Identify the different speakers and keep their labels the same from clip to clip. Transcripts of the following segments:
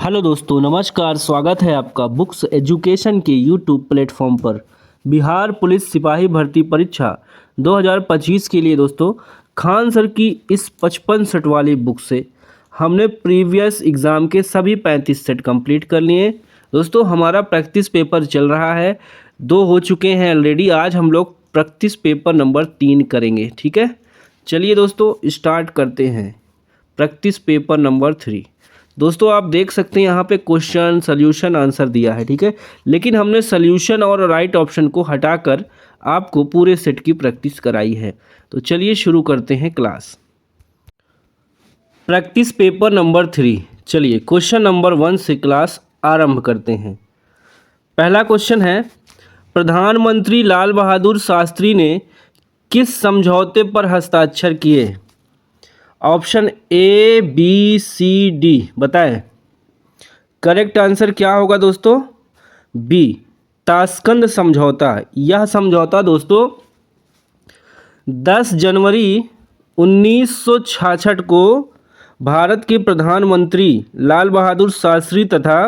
Speaker 1: Hello दोस्तों, नमस्कार। स्वागत है आपका बुक्स एजुकेशन के यूट्यूब प्लेटफॉर्म पर। बिहार पुलिस सिपाही भर्ती परीक्षा 2025 के लिए दोस्तों खान सर की इस 55 सेट वाली बुक से हमने प्रीवियस एग्ज़ाम के सभी 35 सेट कंप्लीट कर लिए। दोस्तों हमारा प्रैक्टिस पेपर चल रहा है, 2 हो चुके हैं ऑलरेडी। आज हम लोग प्रैक्टिस पेपर नंबर 3 करेंगे, ठीक है। चलिए दोस्तों स्टार्ट करते हैं प्रैक्टिस पेपर नंबर 3। दोस्तों आप देख सकते हैं यहाँ पे क्वेश्चन सॉल्यूशन आंसर दिया है, ठीक है। लेकिन हमने सॉल्यूशन और राइट ऑप्शन को हटाकर आपको पूरे सेट की प्रैक्टिस कराई है। तो चलिए शुरू करते हैं क्लास। Practice paper number 3। चलिए क्वेश्चन नंबर 1 से क्लास आरंभ करते हैं। पहला क्वेश्चन है, प्रधानमंत्री लाल बहादुर शास्त्री ने किस समझौते पर हस्ताक्षर किए? Option A B C D बताएं। करेक्ट आंसर क्या होगा दोस्तों? बी, ताशकंद समझौता। यह समझौता दोस्तों 10 जनवरी 1966 को भारत के प्रधानमंत्री लाल बहादुर शास्त्री तथा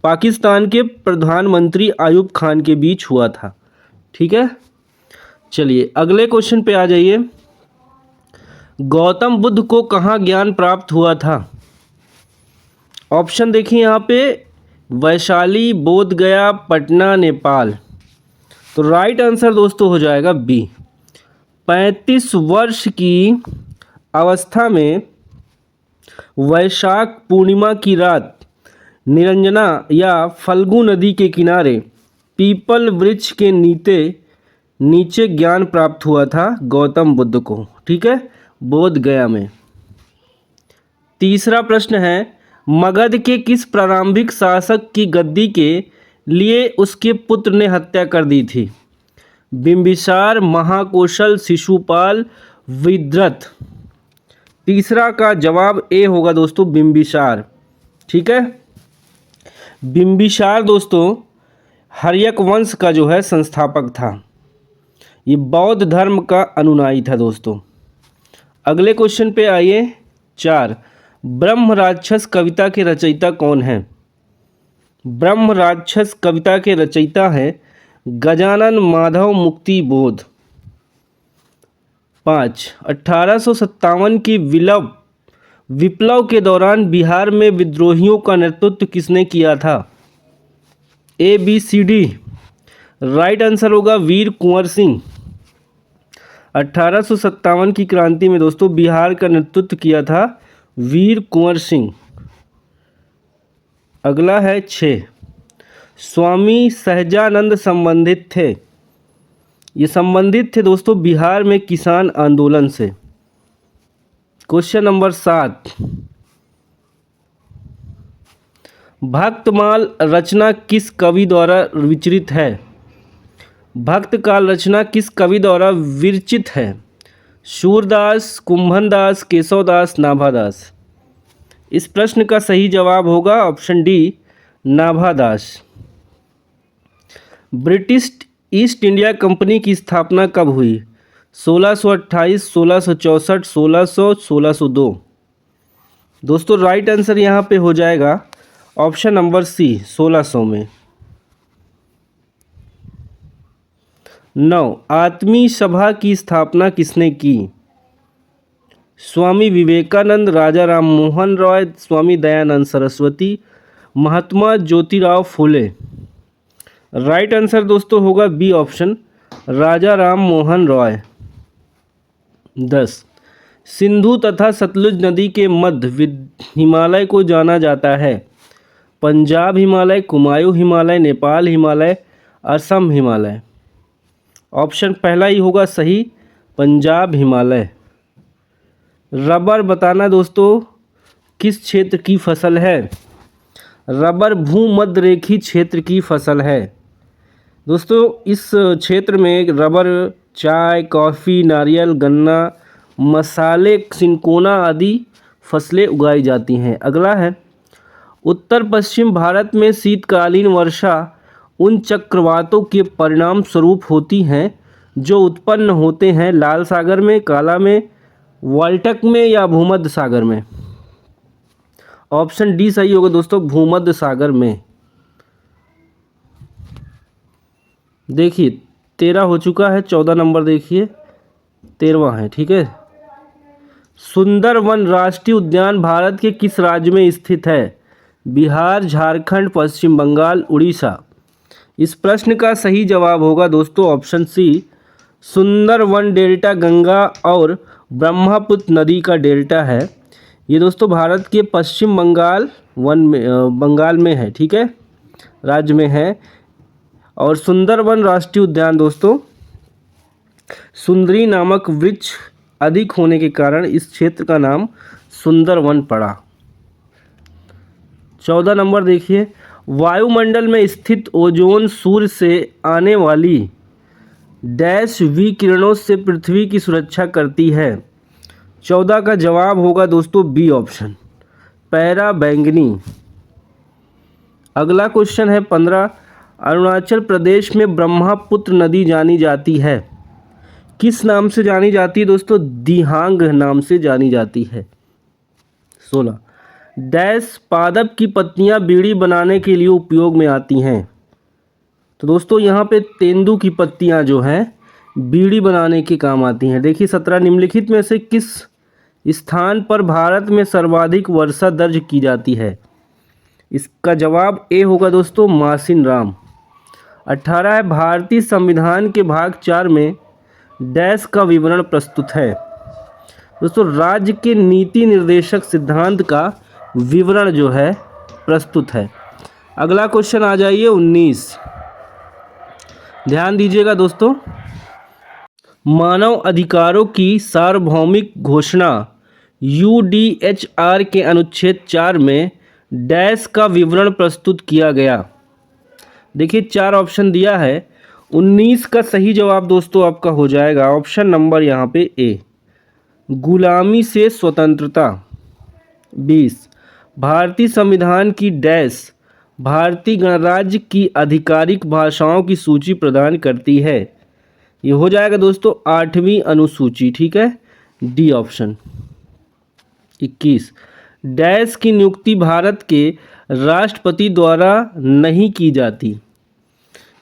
Speaker 1: पाकिस्तान के प्रधानमंत्री आयूब खान के बीच हुआ था, ठीक है। चलिए अगले क्वेश्चन पे आ जाइए। गौतम बुद्ध को कहाँ ज्ञान प्राप्त हुआ था? ऑप्शन देखिए यहाँ पे, वैशाली, बोधगया, पटना, नेपाल। तो राइट आंसर दोस्तों हो जाएगा बी। 35 वर्ष की अवस्था में वैशाख पूर्णिमा की रात निरंजना या फल्गु नदी के किनारे पीपल वृक्ष के नीचे ज्ञान प्राप्त हुआ था गौतम बुद्ध को, ठीक है, बोध गया में। तीसरा प्रश्न है, मगध के किस प्रारंभिक शासक की गद्दी के लिए उसके पुत्र ने हत्या कर दी थी? बिंबिसार, महाकौशल, शिशुपाल, विद्रथ। तीसरा का जवाब ए होगा दोस्तों, बिंबिसार, ठीक है। बिंबिसार दोस्तों हर्यक वंश का जो है संस्थापक था। ये बौद्ध धर्म का अनुयायी था दोस्तों। अगले क्वेश्चन पे आइए। 4, ब्रह्म राक्षस कविता के रचयिता कौन हैं? ब्रह्म राक्षस कविता के रचयिता हैं गजानन माधव मुक्ति बोध। 5, 1857 की विप्लव के दौरान बिहार में विद्रोहियों का नेतृत्व किसने किया था? A B C D. Right answer होगा वीर कुंवर सिंह। 1857 की क्रांति में दोस्तों बिहार का नेतृत्व किया था वीर कुंवर सिंह। अगला है 6, स्वामी सहजानंद संबंधित थे। ये संबंधित थे दोस्तों बिहार में किसान आंदोलन से। क्वेश्चन नंबर 7, भक्तमाल रचना किस कवि द्वारा विरचित है? भक्त काल रचना किस कवि द्वारा विरचित है? सूरदास, कुंभनदास, केशवदास, नाभादास। इस प्रश्न का सही जवाब होगा option D, Nabhadas. British east India company की स्थापना कब हुई? 1628, 1664, 1600, 1602। दोस्तों राइट आंसर यहाँ पे हो जाएगा ऑप्शन नंबर सी, 1600 में। 9, आत्मी सभा की स्थापना किसने की? स्वामी विवेकानंद, राजा राम मोहन रॉय, स्वामी दयानंद सरस्वती, महात्मा ज्योतिराव फुले। राइट आंसर दोस्तों होगा बी ऑप्शन, राजा राम मोहन रॉय। 10, सिंधु तथा सतलुज नदी के मध्य हिमालय को जाना जाता है। पंजाब हिमालय, कुमायूं हिमालय, नेपाल हिमालय, असम हिमालय। ऑप्शन पहला ही होगा सही, पंजाब हिमालय। रबर बताना दोस्तों किस क्षेत्र की फसल है? रबर भूमध्य रेखीय क्षेत्र की फसल है दोस्तों। इस क्षेत्र में रबर, चाय, कॉफ़ी, नारियल, गन्ना, मसाले, सिनकोना आदि फसलें उगाई जाती हैं। अगला है, उत्तर पश्चिम भारत में शीतकालीन वर्षा उन चक्रवातों के परिणाम स्वरूप होती हैं जो उत्पन्न होते हैं लाल सागर में, काला में, वाल्टक में या भूमध्य सागर में। ऑप्शन डी सही होगा दोस्तों, भूमध्य सागर में। देखिए 13 हो चुका है, 14 नंबर देखिए 13वां है, ठीक है। सुंदरवन राष्ट्रीय उद्यान भारत के किस राज्य में स्थित है? बिहार, झारखंड, पश्चिम बंगाल, उड़ीसा। इस प्रश्न का सही जवाब होगा दोस्तों option C, Sundarban delta Ganga और ब्रह्मपुत्र नदी का डेल्टा है। ये दोस्तों भारत के पश्चिम बंगाल बंगाल में है, ठीक है, राज्य में है। और सुंदरवन राष्ट्रीय उद्यान दोस्तों सुंदरी नामक वृक्ष अधिक होने के कारण इस क्षेत्र का नाम सुंदरवन पड़ा। 14 नंबर देखिए, वायुमंडल में स्थित ओजोन सूर्य से आने वाली डैश विकिरणों से पृथ्वी की सुरक्षा करती है। 14 का जवाब होगा दोस्तों बी ऑप्शन, पैरा बैंगनी। अगला क्वेश्चन है 15, अरुणाचल प्रदेश में ब्रह्मपुत्र नदी जानी जाती है, किस नाम से जानी जाती है दोस्तों? दिहांग नाम से जानी जाती है। 16, डैश पादप की पत्तियां बीड़ी बनाने के लिए उपयोग में आती हैं। तो दोस्तों यहाँ पे तेंदू की पत्तियां जो हैं बीड़ी बनाने के काम आती हैं। देखिए 17, निम्नलिखित में से किस स्थान पर भारत में सर्वाधिक वर्षा दर्ज की जाती है? इसका जवाब ए होगा दोस्तों, मासिन राम। 18 है, भारतीय संविधान के भाग 4 में डैश का विवरण प्रस्तुत है। दोस्तों राज्य के नीति निर्देशक सिद्धांत का विवरण जो है प्रस्तुत है। अगला क्वेश्चन आ जाइए 19, ध्यान दीजिएगा दोस्तों, मानव अधिकारों की सार्वभौमिक घोषणा UDHR के अनुच्छेद 4 में डैश का विवरण प्रस्तुत किया गया। देखिए 4 ऑप्शन दिया है, 19 का सही जवाब दोस्तों आपका हो जाएगा ऑप्शन नंबर यहाँ पे ए, गुलामी से स्वतंत्रता। 20, भारतीय संविधान की डैश भारतीय गणराज्य की आधिकारिक भाषाओं की सूची प्रदान करती है। ये हो जाएगा दोस्तों 8वीं अनुसूची, ठीक है, डी ऑप्शन। 21, डैश की नियुक्ति भारत के राष्ट्रपति द्वारा नहीं की जाती।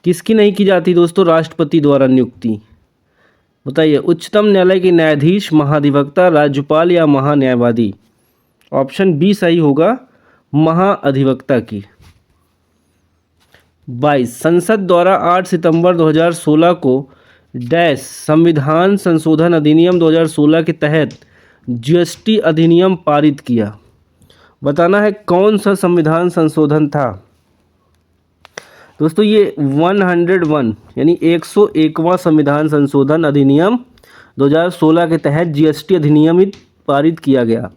Speaker 1: किसकी नहीं की जाती दोस्तों? राष्ट्रपति द्वारा नियुक्ति। बताइए, उच्चतम न्यायालय के न्यायाधीश, महाधिवक्ता, राज्यपाल या महान्यायवादी? ऑप्शन बी सही होगा, महाअधिवक्ता की। 22, संसद द्वारा 8 सितंबर 2016 को डैश संविधान संशोधन अधिनियम 2016 के तहत GST अधिनियम पारित किया। बताना है कौन सा संविधान संशोधन था दोस्तों? ये 101 यानी 101वां संविधान संशोधन अधिनियम 2016 के तहत GST अधिनियम पारित किया गया।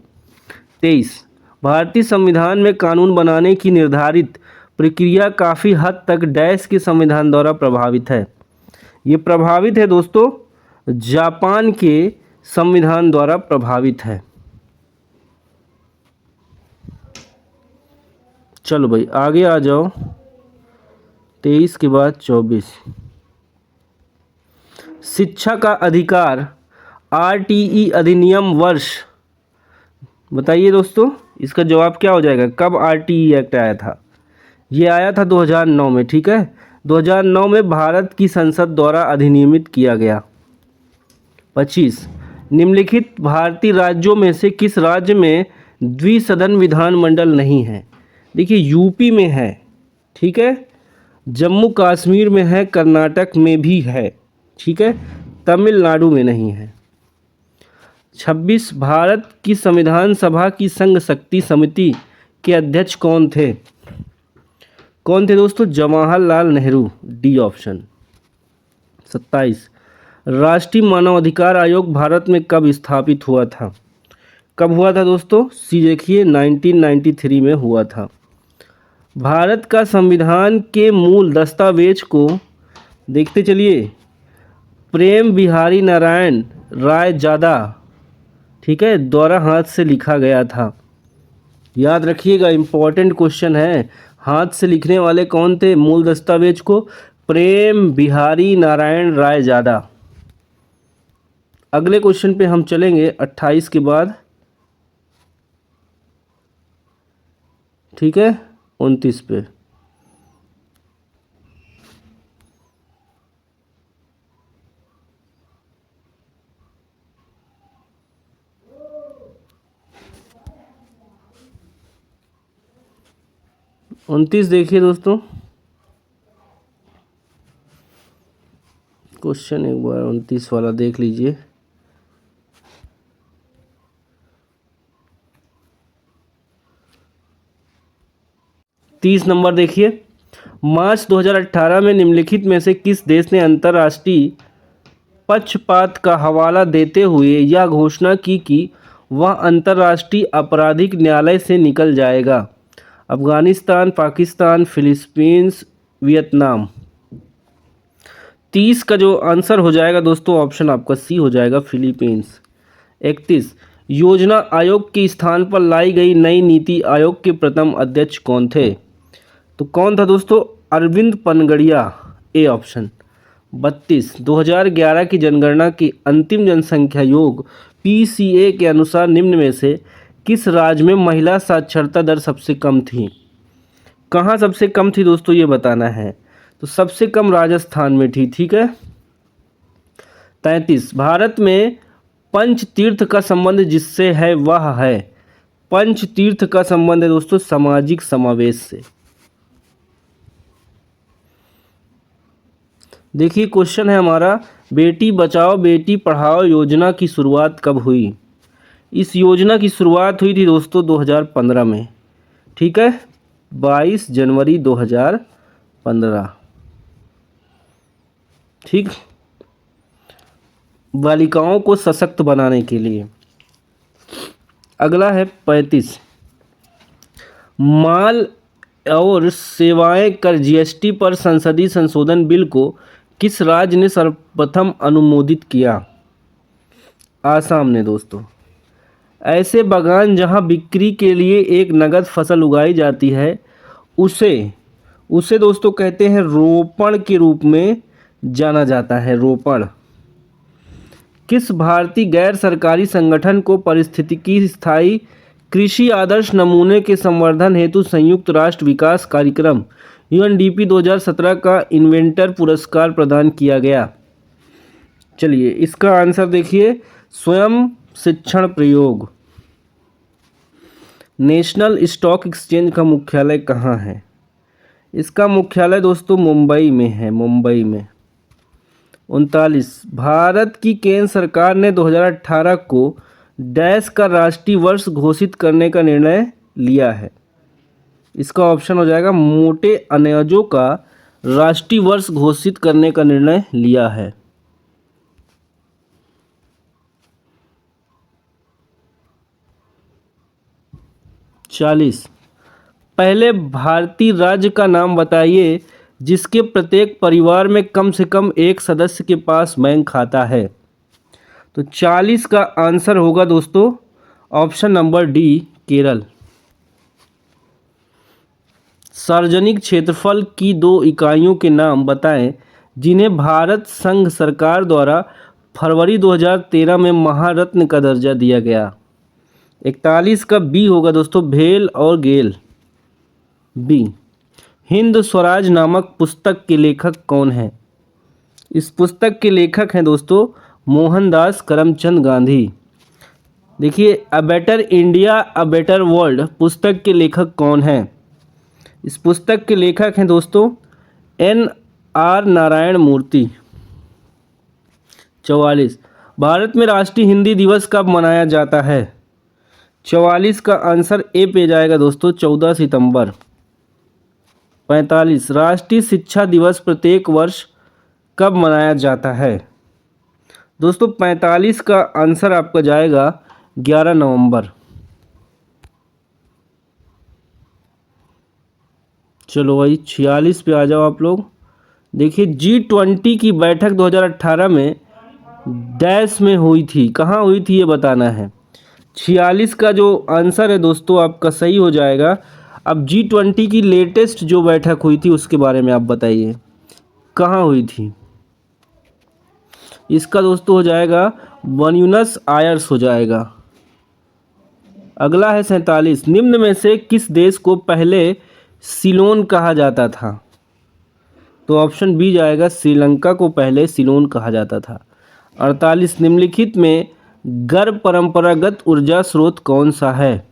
Speaker 1: 23, भारतीय संविधान में कानून बनाने की निर्धारित प्रक्रिया काफ़ी हद तक डैश के संविधान द्वारा प्रभावित है। ये प्रभावित है दोस्तों, जापान के संविधान द्वारा प्रभावित है। चलो भाई आगे आ जाओ, 23 के बाद 24, शिक्षा का अधिकार RTE अधिनियम वर्ष, बताइए दोस्तों इसका जवाब क्या हो जाएगा? कब RTE एक्ट आया था? ये आया था 2009 में, ठीक है, 2009 में भारत की संसद द्वारा अधिनियमित किया गया। 25, निम्नलिखित भारतीय राज्यों में से किस राज्य में द्विसदन विधानमंडल नहीं है? देखिए यूपी में है, ठीक है, जम्मू कश्मीर में है, कर्नाटक में भी है, ठीक है, तमिलनाडु में नहीं है। 26, भारत की संविधान सभा की संघ शक्ति समिति के अध्यक्ष कौन थे? कौन थे दोस्तों? Jawaharlal Nehru, D option. 27, राष्ट्रीय मानवाधिकार आयोग भारत में कब स्थापित हुआ था? कब हुआ था दोस्तों? सी देखिए 1993 में हुआ था। भारत का संविधान के मूल दस्तावेज को देखते चलिए, प्रेम बिहारी नारायण राय जादा, ठीक है, द्वारा हाथ से लिखा गया था। याद रखिएगा, इम्पोर्टेंट क्वेश्चन है, हाथ से लिखने वाले कौन थे मूल दस्तावेज को? प्रेम बिहारी नारायण राय जादा। अगले क्वेश्चन पे हम चलेंगे 28 के बाद। ठीक है, 29 पे। उनतीस देखिए दोस्तों, क्वेश्चन एक बार 29 वाला देख लीजिए। तीस नंबर देखिए, मार्च 2018 में निम्नलिखित में से किस देश ने अंतर्राष्ट्रीय पक्षपात का हवाला देते हुए यह घोषणा की कि वह अंतर्राष्ट्रीय आपराधिक न्यायालय से निकल जाएगा? Afghanistan, Pakistan, Philippines, Vietnam. 30 का जो आंसर हो जाएगा दोस्तों, ऑप्शन आपका सी हो जाएगा, फिलीपींस। 31, योजना आयोग के स्थान पर लाई गई नई नीति आयोग के प्रथम अध्यक्ष कौन थे? तो कौन था दोस्तों? Arvind Panagariya, A option. 32, 2011 की जनगणना की अंतिम जनसंख्या योग पीसीए के अनुसार निम्न में से किस राज्य में महिला साक्षरता दर सबसे कम थी? कहाँ सबसे कम थी दोस्तों, ये बताना है। तो सबसे कम राजस्थान में थी, ठीक है। 33, भारत में पंच तीर्थ का संबंध जिससे है वह है? पंच तीर्थ का संबंध है दोस्तों सामाजिक समावेश से। देखिए क्वेश्चन है हमारा, बेटी बचाओ बेटी पढ़ाओ योजना की शुरुआत कब हुई? इस योजना की शुरुआत हुई थी दोस्तों 2015 में, ठीक है, 22 जनवरी 2015, ठीक, बालिकाओं को सशक्त बनाने के लिए। अगला है 35, माल और सेवाएं कर जीएसटी पर संसदीय संशोधन बिल को किस राज्य ने सर्वप्रथम अनुमोदित किया? आसाम ने दोस्तों। ऐसे बागान जहां बिक्री के लिए एक नगद फसल उगाई जाती है उसे दोस्तों कहते हैं रोपण के रूप में जाना जाता है, रोपण। किस भारतीय गैर सरकारी संगठन को पारिस्थितिकी स्थायी कृषि आदर्श नमूने के संवर्धन हेतु संयुक्त राष्ट्र विकास कार्यक्रम यूएनडीपी 2017 का इन्वेंटर पुरस्कार प्रदान किया गया? चलिए इसका आंसर देखिए, स्वयं शिक्षण प्रयोग। नेशनल स्टॉक एक्सचेंज का मुख्यालय कहाँ है? इसका मुख्यालय दोस्तों मुंबई में है, मुंबई में। 39, भारत की केंद्र सरकार ने 2018 को डैश का राष्ट्रीय वर्ष घोषित करने का निर्णय लिया है? इसका ऑप्शन हो जाएगा, मोटे अनाजों का राष्ट्रीय वर्ष घोषित करने का निर्णय लिया है। चालीस, पहले भारतीय राज्य का नाम बताइए जिसके प्रत्येक परिवार में कम से कम एक सदस्य के पास बैंक खाता है? तो 40 का आंसर होगा दोस्तों ऑप्शन नंबर डी, केरल। सार्वजनिक क्षेत्रफल की दो इकाइयों के नाम बताएं जिन्हें भारत संघ सरकार द्वारा फरवरी 2013 में महारत्न का दर्जा दिया गया? 41 का बी होगा दोस्तों, भेल और गेल, बी। हिंद स्वराज नामक पुस्तक के लेखक कौन है? इस पुस्तक के लेखक हैं दोस्तों मोहनदास करमचंद गांधी। देखिए, a better India a better world पुस्तक के लेखक कौन हैं? इस पुस्तक के लेखक हैं दोस्तों NR नारायण मूर्ति। 44, भारत में राष्ट्रीय हिंदी दिवस कब मनाया जाता है? 44 का आंसर ए पे जाएगा दोस्तों, 14 सितंबर। 45, राष्ट्रीय शिक्षा दिवस प्रत्येक वर्ष कब मनाया जाता है? दोस्तों 45 का आंसर आपका जाएगा 11 नवंबर। चलो भाई 46 पे आ जाओ आप लोग। देखिए G20 की बैठक 2018 में डैश में हुई थी, कहाँ हुई थी ये बताना है। 46 का जो आंसर है दोस्तों आपका सही हो जाएगा। अब G20 की लेटेस्ट जो बैठक हुई थी उसके बारे में आप बताइए कहाँ हुई थी? इसका दोस्तों हो जाएगा ब्यूनस आयर्स हो जाएगा। अगला है 47, निम्न में से किस देश को पहले सिलोन कहा जाता था? तो ऑप्शन बी जाएगा, श्रीलंका को पहले सिलोन कहा जाता था। 48, निम्नलिखित में गैर परंपरागत ऊर्जा स्रोत कौन सा है?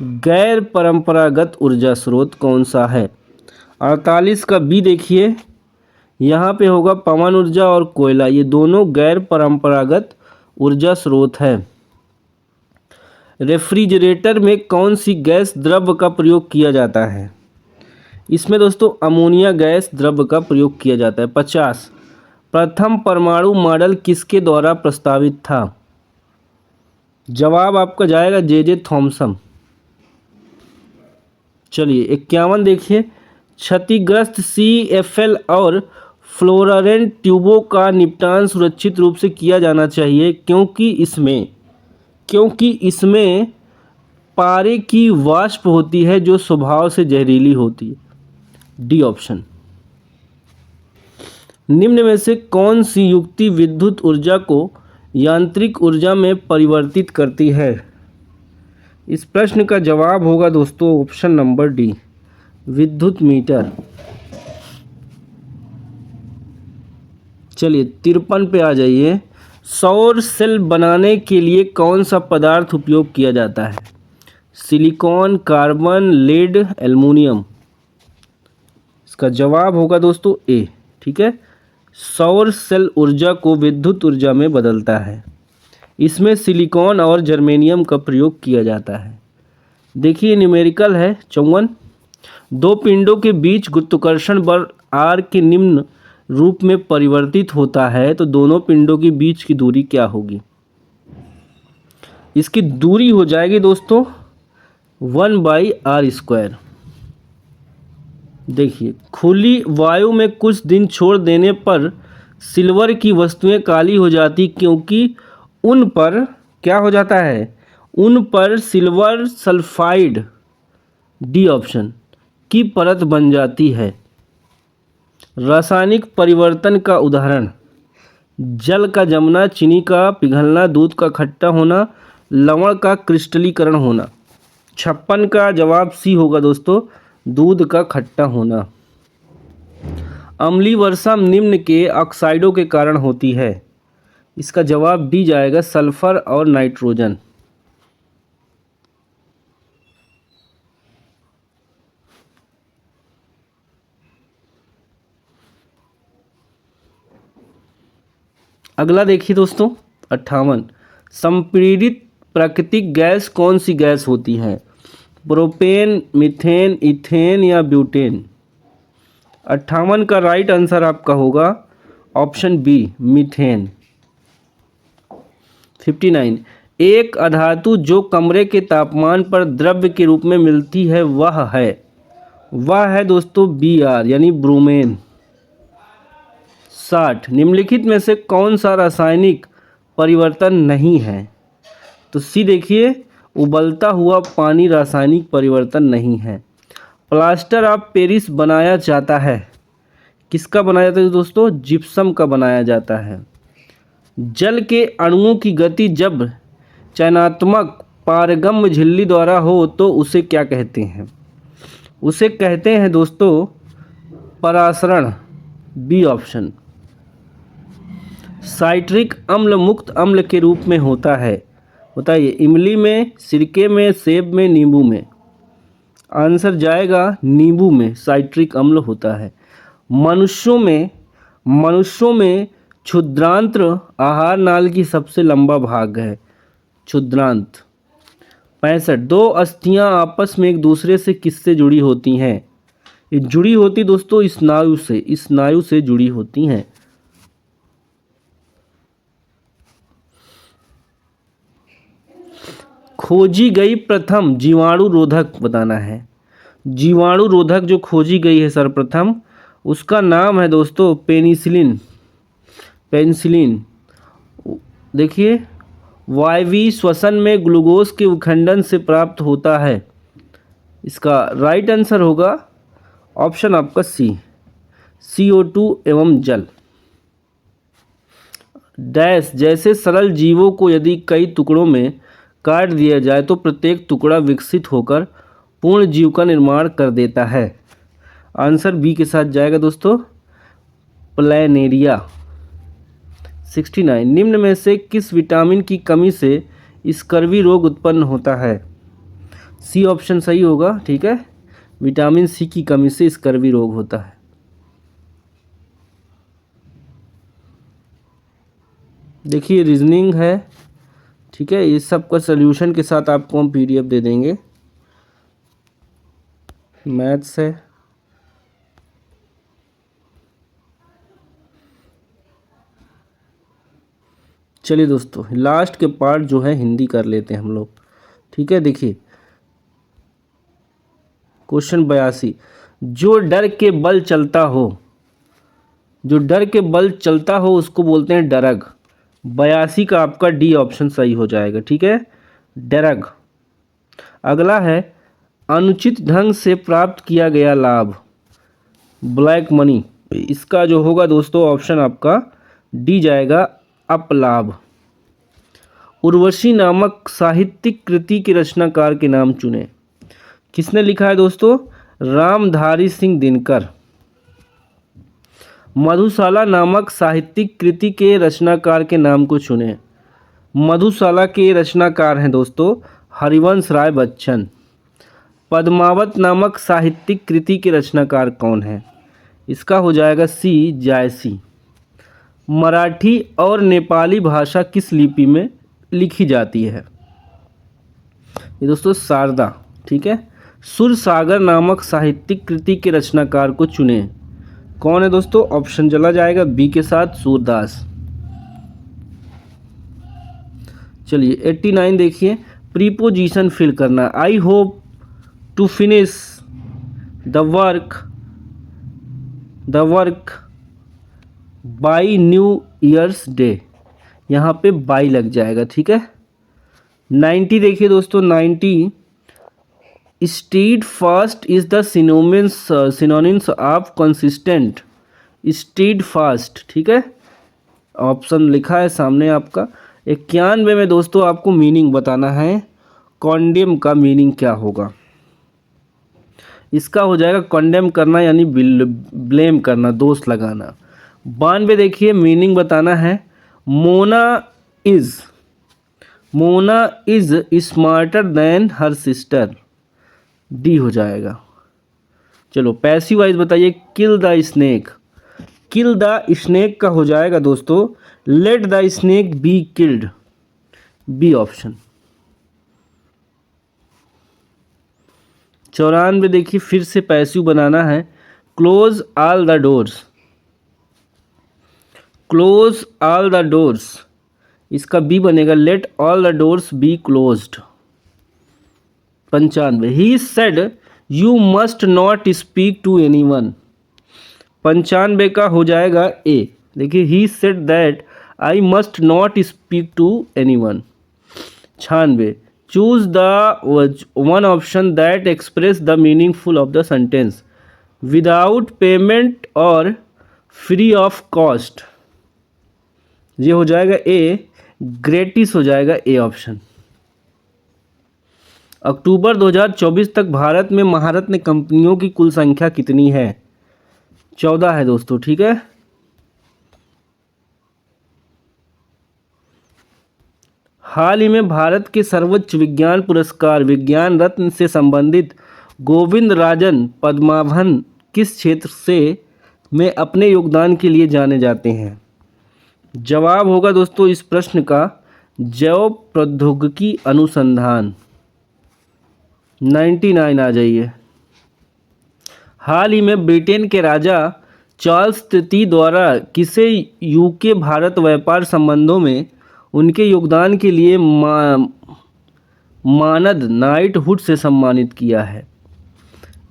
Speaker 1: गैर परंपरागत ऊर्जा स्रोत कौन सा है? 48 का बी देखिए, यहाँ पे होगा पवन ऊर्जा और कोयला, ये दोनों गैर परंपरागत ऊर्जा स्रोत है। रेफ्रिजरेटर में कौन सी गैस द्रव्य का प्रयोग किया जाता है? इसमें दोस्तों अमोनिया गैस द्रव्य का प्रयोग किया जाता है। 50, प्रथम परमाणु मॉडल किसके द्वारा प्रस्तावित था? जवाब आपका जाएगा जे थॉमसन। चलिए 51 देखिए, क्षतिग्रस्त CFL और फ्लोरेसेंट ट्यूबों का निपटान सुरक्षित रूप से किया जाना चाहिए क्योंकि इसमें पारे की वाष्प होती है जो स्वभाव से जहरीली होती है। D option. निम्न में से कौन सी युक्ति विद्युत ऊर्जा को यांत्रिक ऊर्जा में परिवर्तित करती है? इस प्रश्न का जवाब होगा दोस्तों ऑप्शन नंबर डी, विद्युत मीटर। चलिए 53 पे आ जाइए, सौर सेल बनाने के लिए कौन सा पदार्थ उपयोग किया जाता है? Silicon, carbon, lead, aluminium. इसका जवाब होगा दोस्तों ए। ठीक है, सौर सेल ऊर्जा को विद्युत ऊर्जा में बदलता है। इसमें सिलिकॉन और जर्मेनियम का प्रयोग किया जाता है। देखिए न्यूमेरिकल है 54, दो पिंडों के बीच गुरुत्वाकर्षण बल r के निम्न रूप में परिवर्तित होता है तो दोनों पिंडों के बीच की दूरी क्या होगी? इसकी दूरी हो जाएगी दोस्तों 1/r²। देखिए, खुली वायु में कुछ दिन छोड़ देने पर सिल्वर की वस्तुएं काली हो जाती क्योंकि उन पर क्या हो जाता है? उन पर सिल्वर सल्फाइड, डी ऑप्शन, की परत बन जाती है। रासायनिक परिवर्तन का उदाहरण, जल का जमना, चीनी का पिघलना, दूध का खट्टा होना, लवण का क्रिस्टलीकरण होना। 56 का जवाब सी होगा दोस्तों, दूध का खट्टा होना। अम्लीय वर्षा निम्न के ऑक्साइडों के कारण होती है। इसका जवाब डी जाएगा, सल्फर और नाइट्रोजन। अगला देखिए दोस्तों 58, संपीड़ित प्राकृतिक गैस कौन सी गैस होती है? प्रोपेन, मीथेन, इथेन या ब्यूटेन। 58 का राइट आंसर आपका होगा ऑप्शन बी, मीथेन। 59, एक अधातु जो कमरे के तापमान पर द्रव्य के रूप में मिलती है वह है दोस्तों Br यानी ब्रोमेन। 60, निम्नलिखित में से कौन सा रासायनिक परिवर्तन नहीं है? तो सी देखिए, उबलता हुआ पानी रासायनिक परिवर्तन नहीं है। प्लास्टर ऑफ पेरिस बनाया जाता है, किसका बनाया जाता है दोस्तों? जिप्सम का बनाया जाता है। जल के अणुओं की गति जब चयनात्मक पारगम्य झिल्ली द्वारा हो तो उसे क्या कहते हैं? उसे कहते हैं दोस्तों परासरण, बी ऑप्शन। साइट्रिक अम्ल मुक्त अम्ल के रूप में होता है, बताइए, इमली में, सिरके में, सेब में, नींबू में। आंसर जाएगा नींबू में साइट्रिक अम्ल होता है। मनुष्यों में क्षुद्रांत्र आहार नाल की सबसे लंबा भाग है, क्षुद्रांत। 65, दो अस्थियां आपस में एक दूसरे से किससे जुड़ी होती हैं? ये जुड़ी होती दोस्तों स्नायु से जुड़ी होती हैं। खोजी गई प्रथम जीवाणु रोधक बताना है। जीवाणु रोधक जो खोजी गई है सर्वप्रथम, उसका नाम है दोस्तों पेनिसिलिन। देखिए, वायवीय श्वसन में ग्लूकोज के विखंडन से प्राप्त होता है। इसका राइट आंसर होगा ऑप्शन आपका सी, CO2 एवं जल। डैश, जैसे सरल जीवों को यदि कई टुकड़ों में काट दिया जाए तो प्रत्येक टुकड़ा विकसित होकर पूर्ण जीव का निर्माण कर देता है। आंसर बी के साथ जाएगा दोस्तों, प्लैनेरिया। 69, निम्न में से किस विटामिन की कमी से स्कर्वी रोग उत्पन्न होता है? सी ऑप्शन सही होगा, ठीक है, विटामिन सी की कमी से स्कर्वी रोग होता है। देखिए रीजनिंग है, ठीक है, ये सब का सल्यूशन के साथ आपको हम पीडीएफ दे देंगे। मैथ्स है, चलिए दोस्तों लास्ट के पार्ट जो है हिंदी कर लेते हैं हम लोग, ठीक है। देखिए क्वेश्चन 82, जो डर के बल चलता हो, जो डर के बल चलता हो उसको बोलते हैं डरग। 82 का आपका डी ऑप्शन सही हो जाएगा, ठीक है, डरग। अगला है अनुचित ढंग से प्राप्त किया गया लाभ, ब्लैक मनी। इसका जो होगा दोस्तों ऑप्शन आपका डी जाएगा, अपलाभ। उर्वशी नामक साहित्यिक कृति के रचनाकार के नाम चुने। किसने लिखा है दोस्तों? रामधारी सिंह दिनकर। मधुशाला नामक साहित्यिक कृति के रचनाकार के नाम को चुने। मधुशाला के रचनाकार हैं दोस्तों हरिवंश राय बच्चन। पद्मावत नामक साहित्यिक कृति के रचनाकार कौन है? इसका हो जाएगा सी, जायसी। मराठी और नेपाली भाषा किस लिपि में लिखी जाती है? ये दोस्तों शारदा, ठीक है। सुरसागर नामक साहित्यिक कृति के रचनाकार को चुने। कौन है दोस्तों? ऑप्शन चला जाएगा बी के साथ, सूरदास। चलिए 89 देखिए, प्रीपोजिशन फिल करना। I hope to finish the work by new year's day, यहाँ पे बाई लग जाएगा, ठीक है। 90 देखिए दोस्तों, 90 stead fast is the synonyms of consistent. Stead fast, ठीक है, ऑप्शन लिखा है सामने आपका। 91 में दोस्तों आपको मीनिंग बताना है, कॉन्डेम का मीनिंग क्या होगा? इसका हो जाएगा कॉन्डेम करना यानी ब्लेम करना, दोष लगाना। 92 देखिए मीनिंग बताना है, Mona is smarter than her sister. D हो जाएगा। चलो पैसिव वाइज बताइए, kill the snake. Kill the snake का हो जाएगा दोस्तों, let the snake be killed. B option. 94 देखिए फिर से पैसिव बनाना है, close all the doors. Close all the doors, इसका बी बनेगा, let all the doors be closed. 95 he said you must not speak to anyone. 95 का हो जाएगा ए। देखिए he said that I must not speak to anyone. 96 choose the one option that express the meaningful of the sentence, without payment और free of cost. ये हो जाएगा ए, ग्रेटिस हो जाएगा ए ऑप्शन। अक्टूबर 2024 तक भारत में महारत्न कंपनियों की कुल संख्या कितनी है? 14 है दोस्तों, ठीक है। हाल ही में भारत के सर्वोच्च विज्ञान पुरस्कार विज्ञान रत्न से संबंधित गोविंद राजन पद्माभन किस क्षेत्र से में अपने योगदान के लिए जाने जाते हैं? जवाब होगा दोस्तों इस प्रश्न का जैव प्रौद्योगिकी अनुसंधान। 99 आ जाइए। हाल ही में ब्रिटेन के राजा चार्ल्स तृतीय द्वारा किसे यूके भारत व्यापार संबंधों में उनके योगदान के लिए मानद नाइटहुड से सम्मानित किया है?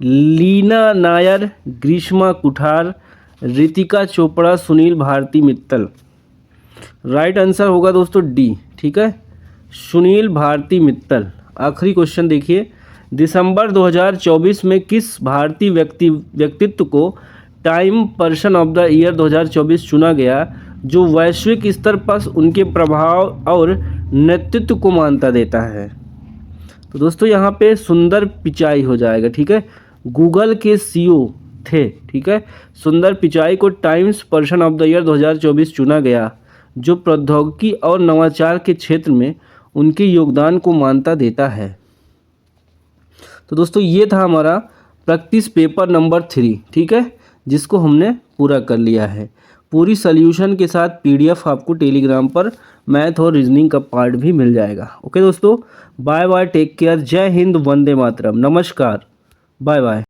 Speaker 1: लीना नायर, ग्रीष्मा कुठार, रितिका चोपड़ा, सुनील भारती मित्तल। राइट आंसर होगा दोस्तों डी, ठीक है, सुनील भारती मित्तल। आखिरी क्वेश्चन देखिए, दिसंबर 2024 में किस भारतीय व्यक्तित्व को time person of the year 2024 चुना गया, जो वैश्विक स्तर पर उनके प्रभाव और नेतृत्व को मान्यता देता है? तो दोस्तों यहाँ पे सुंदर पिचाई हो जाएगा, ठीक है। गूगल के सीईओ थे, ठीक है। सुंदर पिचाई को times person of the year 2024 चुना गया, जो प्रौद्योगिकी और नवाचार के क्षेत्र में उनके योगदान को मान्यता देता है। तो दोस्तों ये था हमारा प्रैक्टिस पेपर नंबर 3, ठीक है, जिसको हमने पूरा कर लिया है। पूरी सॉल्यूशन के साथ पीडीएफ आपको टेलीग्राम पर मैथ और रीजनिंग का पार्ट भी मिल जाएगा। ओके दोस्तों, बाय बाय, टेक केयर, जय हिंद, वंदे मातरम, नमस्कार, बाय बाय।